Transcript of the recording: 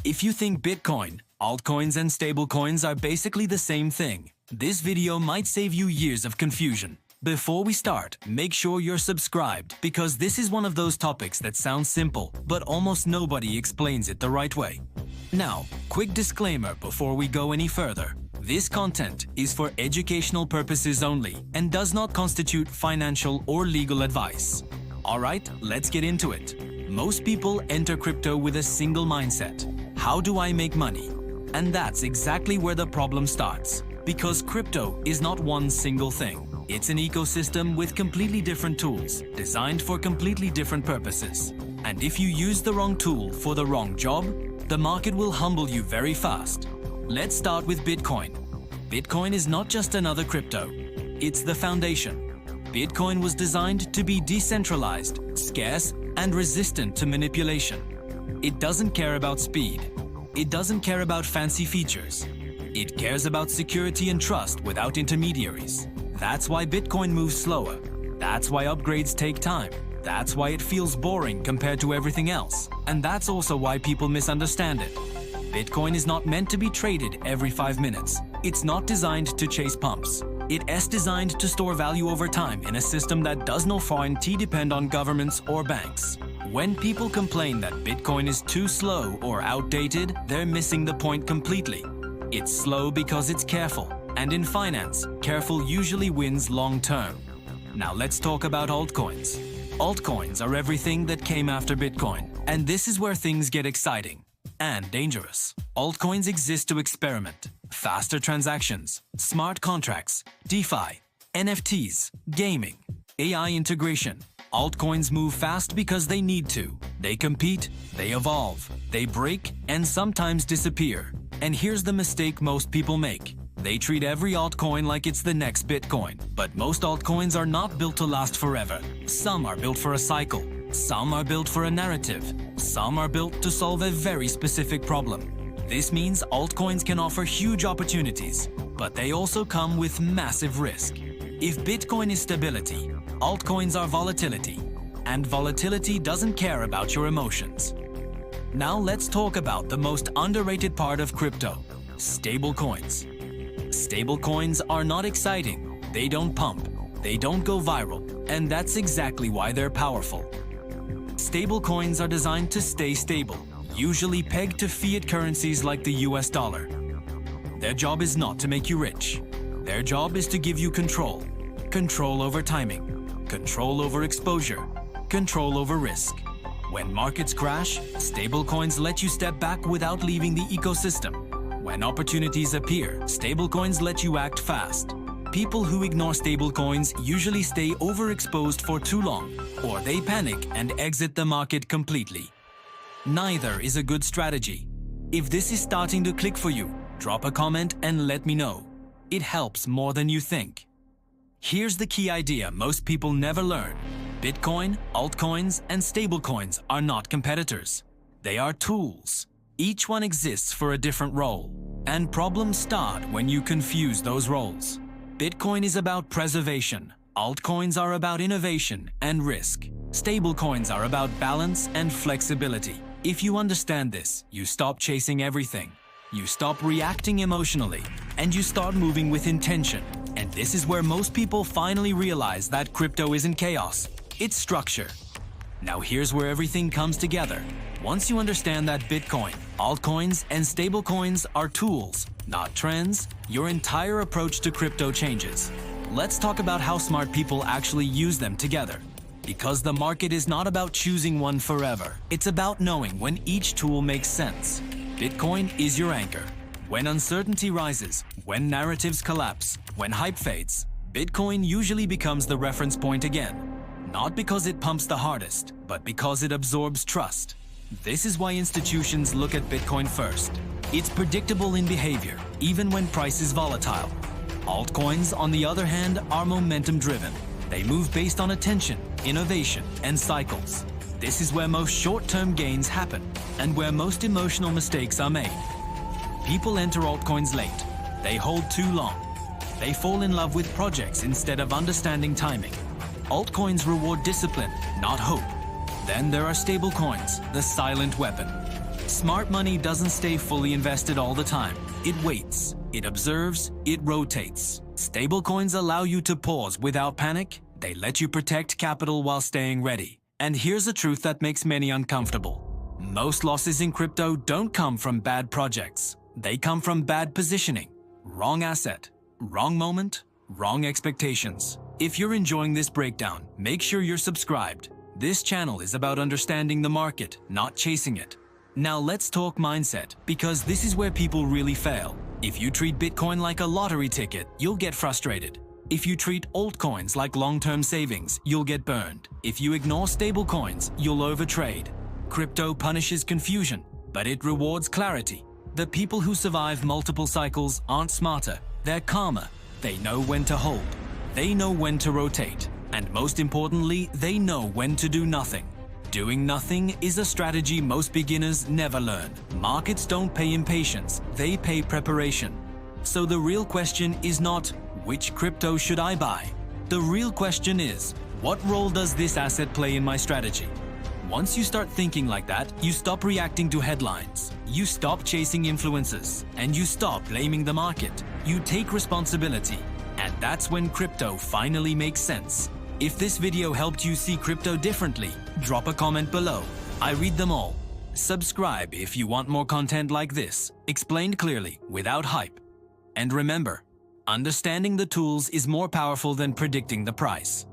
If you think Bitcoin, altcoins and stablecoins are basically the same thing, this video might save you years of confusion. Before we start, make sure you're subscribed because this is one of those topics that sounds simple, but almost nobody explains it the right way. Now, quick disclaimer before we go any further. This content is for educational purposes only and does not constitute financial or legal advice. Alright, let's get into it. Most people enter crypto with a single mindset. How do I make money? And that's exactly where the problem starts. Because crypto is not one single thing. It's an ecosystem with completely different tools, designed for completely different purposes. And if you use the wrong tool for the wrong job, the market will humble you very fast. Let's start with Bitcoin. Bitcoin is not just another crypto. It's the foundation. Bitcoin was designed to be decentralized, scarce, and resistant to manipulation. It doesn't care about speed. It doesn't care about fancy features. It cares about security and trust without intermediaries. That's why Bitcoin moves slower. That's why upgrades take time. That's why it feels boring compared to everything else. And that's also why people misunderstand it. Bitcoin is not meant to be traded every 5 minutes. It's not designed to chase pumps. It's designed to store value over time in a system that does not depend on governments or banks. When people complain that Bitcoin is too slow or outdated, they're missing the point completely. It's slow because it's careful. And in finance, careful usually wins long term. Now let's talk about altcoins. Altcoins are everything that came after Bitcoin. And this is where things get exciting and dangerous. Altcoins exist to experiment. Faster transactions, smart contracts, DeFi, NFTs, gaming, AI integration. Altcoins move fast because they need to. They compete, they evolve, they break, and sometimes disappear. And here's the mistake most people make. They treat every altcoin like it's the next Bitcoin. But most altcoins are not built to last forever. Some are built for a cycle. Some are built for a narrative. Some are built to solve a very specific problem. This means altcoins can offer huge opportunities, but they also come with massive risk. If Bitcoin is stability, altcoins are volatility. And volatility doesn't care about your emotions. Now let's talk about the most underrated part of crypto, stablecoins. Stablecoins are not exciting, they don't pump, they don't go viral, and that's exactly why they're powerful. Stablecoins are designed to stay stable, usually pegged to fiat currencies like the US dollar. Their job is not to make you rich. Their job is to give you control. Control over timing, control over exposure, control over risk. When markets crash, stablecoins let you step back without leaving the ecosystem. When opportunities appear, stablecoins let you act fast. People who ignore stablecoins usually stay overexposed for too long, or they panic and exit the market completely. Neither is a good strategy. If this is starting to click for you, drop a comment and let me know. It helps more than you think. Here's the key idea most people never learn. Bitcoin, altcoins, and stablecoins are not competitors. They are tools. Each one exists for a different role, and problems start when you confuse those roles. Bitcoin is about preservation, altcoins are about innovation and risk. Stablecoins are about balance and flexibility. If you understand this, you stop chasing everything. You stop reacting emotionally, and you start moving with intention. And this is where most people finally realize that crypto isn't chaos, it's structure. Now here's where everything comes together. Once you understand that Bitcoin, altcoins, and stablecoins are tools, not trends, your entire approach to crypto changes. Let's talk about how smart people actually use them together. Because the market is not about choosing one forever. It's about knowing when each tool makes sense. Bitcoin is your anchor. When uncertainty rises, when narratives collapse, when hype fades, Bitcoin usually becomes the reference point again. Not because it pumps the hardest, but because it absorbs trust. This is why institutions look at Bitcoin first. It's predictable in behavior, even when price is volatile. Altcoins, on the other hand, are momentum-driven. They move based on attention, innovation, and cycles. This is where most short-term gains happen, and where most emotional mistakes are made. People enter altcoins late. They hold too long. They fall in love with projects instead of understanding timing. Altcoins reward discipline, not hope. Then there are stablecoins, the silent weapon. Smart money doesn't stay fully invested all the time. It waits, it observes, it rotates. Stablecoins allow you to pause without panic. They let you protect capital while staying ready. And here's a truth that makes many uncomfortable. Most losses in crypto don't come from bad projects. They come from bad positioning, wrong asset, wrong moment, wrong expectations. If you're enjoying this breakdown, make sure you're subscribed. This channel is about understanding the market, not chasing it. Now let's talk mindset, because this is where people really fail. If you treat Bitcoin like a lottery ticket, you'll get frustrated. If you treat altcoins like long-term savings, you'll get burned. If you ignore stablecoins, you'll overtrade. Crypto punishes confusion, but it rewards clarity. The people who survive multiple cycles aren't smarter, they're calmer. They know when to hold. They know when to rotate. And most importantly, they know when to do nothing. Doing nothing is a strategy most beginners never learn. Markets don't pay impatience, they pay preparation. So the real question is not, which crypto should I buy? The real question is, what role does this asset play in my strategy? Once you start thinking like that, you stop reacting to headlines. You stop chasing influencers, and you stop blaming the market. You take responsibility, and that's when crypto finally makes sense. If this video helped you see crypto differently, drop a comment below. I read them all. Subscribe if you want more content like this, explained clearly, without hype. And remember, understanding the tools is more powerful than predicting the price.